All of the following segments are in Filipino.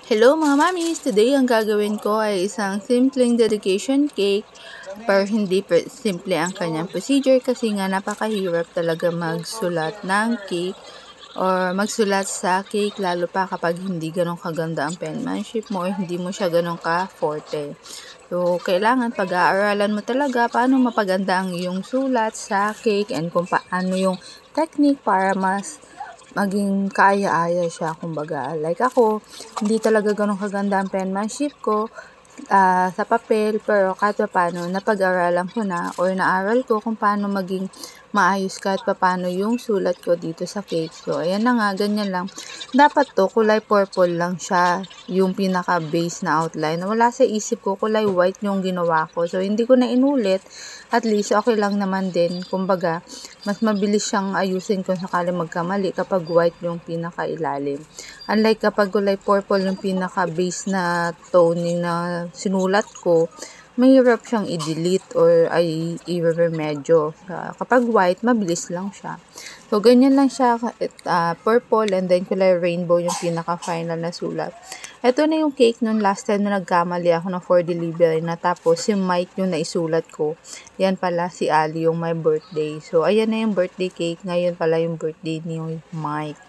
Hello mga mamis! Today ang gagawin ko ay isang simpleng dedication cake pero hindi simple ang kanyang procedure kasi nga napakahirap talaga magsulat ng cake or magsulat sa cake lalo pa kapag hindi ganun kaganda ang penmanship mo or hindi mo siya ganun ka-forte. So, kailangan pag-aaralan mo talaga paano mapaganda ang iyong sulat sa cake and kung paano yung technique para mas maging kaaya-aya siya kumbaga. Like ako, hindi talaga ganun kaganda ang penmanship ko sa papel pero kahit paano napag-aralan ko na or naaral ko kung paano maging maayos kahit paano yung sulat ko dito sa cake. So, ayan na nga, ganyan lang. Dapat to, kulay purple lang siya, yung pinaka-base na outline. Wala sa isip ko, kulay white yung ginawa ko. So, hindi ko na inulit. At least, okay lang naman din. Kumbaga, mas mabilis siyang ayusin kung sakali magkamali kapag white yung pinaka-ilalim. Unlike kapag kulay purple yung pinaka-base na toning na sinulat ko, mahirap siyang i-delete or ay i-remedyo. Kapag white, mabilis lang siya. So, ganyan lang siya, purple and then kulay rainbow yung pinaka-final na sulat. Ito na yung cake nung last time na nagkamali ako ng for delivery na tapos si Mike yung naisulat ko. Yan pala si Ali yung my birthday. So, ayan na yung birthday cake. Ngayon pala yung birthday ni Mike.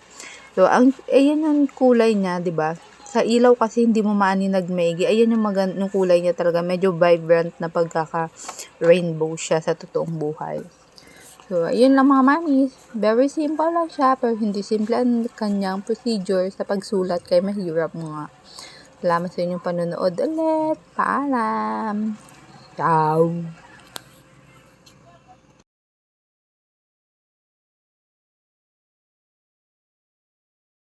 So, ayan yung kulay niya, 'di ba? Sa ilaw kasi hindi mo maaninag maigi. Ayan yung kulay niya talaga. Medyo vibrant na pagkaka-rainbow siya sa totoong buhay. So, ayun lang mga mami. Very simple lang siya, pero hindi simple ang kanyang procedure sa pagsulat kaya mahirap nga. Salamat sa inyong panonood ulit. Paalam! Ciao!